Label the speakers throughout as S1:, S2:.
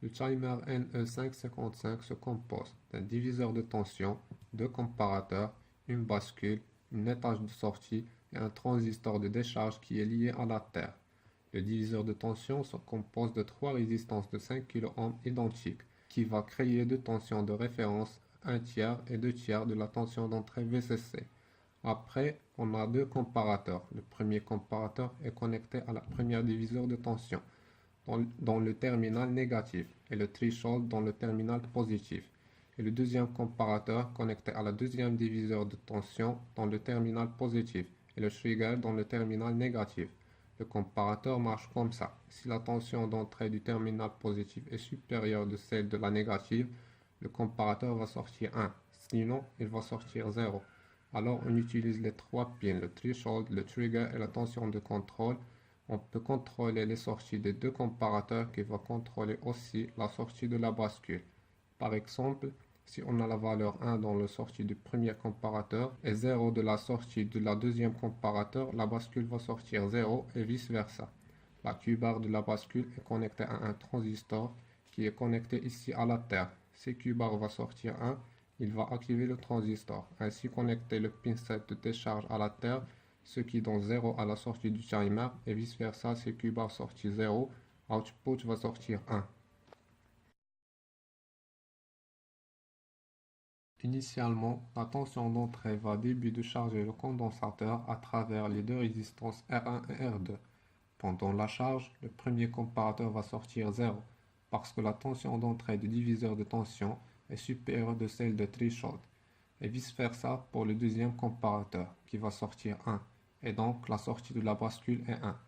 S1: Le timer NE555 se compose d'un diviseur de tension, deux comparateurs, une bascule, une étage de sortie et un transistor de décharge qui est lié à la terre. Le diviseur de tension se compose de trois résistances de 5 kΩ identiques, qui va créer deux tensions de référence, 1/3 et 2/3 de la tension d'entrée VCC. Après, on a deux comparateurs. Le premier comparateur est connecté à la première diviseur de tension dans le terminal négatif et le threshold dans le terminal positif. Et le deuxième comparateur connecté à la deuxième diviseur de tension dans le terminal positif et le trigger dans le terminal négatif. Le comparateur marche comme ça. Si la tension d'entrée du terminal positif est supérieure de celle de la négative, le comparateur va sortir 1. Sinon, il va sortir 0. Alors on utilise les trois pins, le threshold, le trigger et la tension de contrôle. On peut contrôler les sorties des deux comparateurs qui vont contrôler aussi la sortie de la bascule. Par exemple, si on a la valeur 1 dans la sortie du premier comparateur et 0 de la sortie de la deuxième comparateur, la bascule va sortir 0 et vice versa. La Q-bar de la bascule est connectée à un transistor qui est connecté ici à la terre. Si Q-bar va sortir 1, il va activer le transistor. Ainsi connecter le pin 7 de décharge à la terre, ce qui donne 0 à la sortie du timer et vice versa si Q-bar sortit 0, output va sortir 1. Initialement, la tension d'entrée va début de charger le condensateur à travers les deux résistances R1 et R2. Pendant la charge, le premier comparateur va sortir 0 parce que la tension d'entrée du diviseur de tension est supérieure de celle de threshold, et vice versa pour le deuxième comparateur qui va sortir 1, et donc la sortie de la bascule est 1,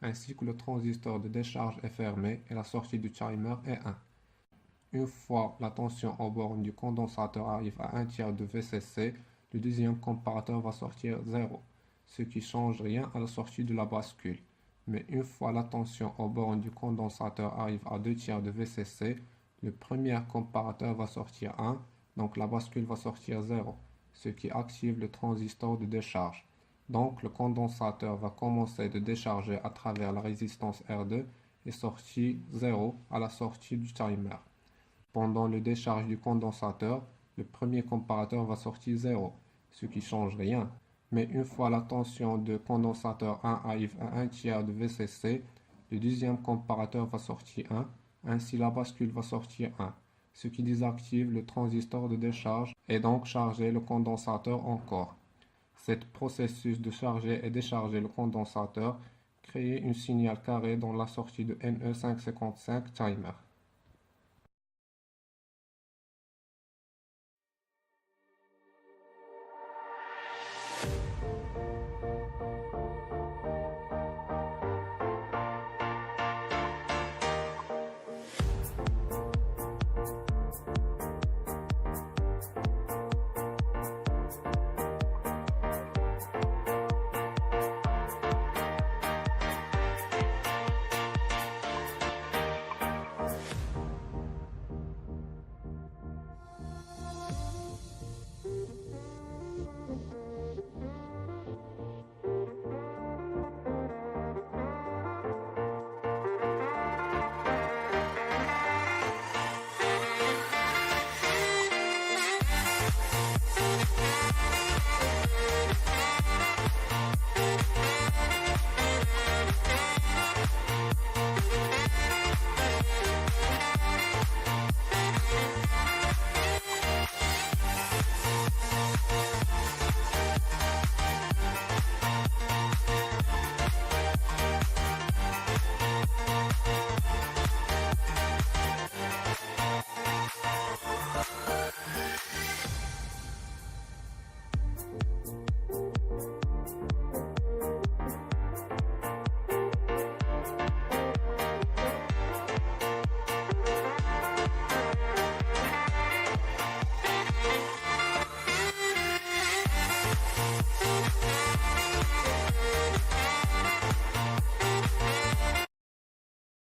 S1: ainsi que le transistor de décharge est fermé et la sortie du timer est 1. Une fois la tension aux bornes du condensateur arrive à 1/3 de VCC, le deuxième comparateur va sortir 0, ce qui ne change rien à la sortie de la bascule. Mais une fois la tension aux bornes du condensateur arrive à 2/3 de VCC, le premier comparateur va sortir 1, donc la bascule va sortir 0, ce qui active le transistor de décharge. Donc le condensateur va commencer de décharger à travers la résistance R2 et sortir 0 à la sortie du timer. Pendant le décharge du condensateur, le premier comparateur va sortir 0, ce qui ne change rien. Mais une fois la tension de condensateur 1 arrive à 1/3 de VCC, le deuxième comparateur va sortir 1, ainsi la bascule va sortir 1, ce qui désactive le transistor de décharge et donc charger le condensateur encore. Ce processus de charger et décharger le condensateur crée un signal carré dans la sortie de NE555 timer.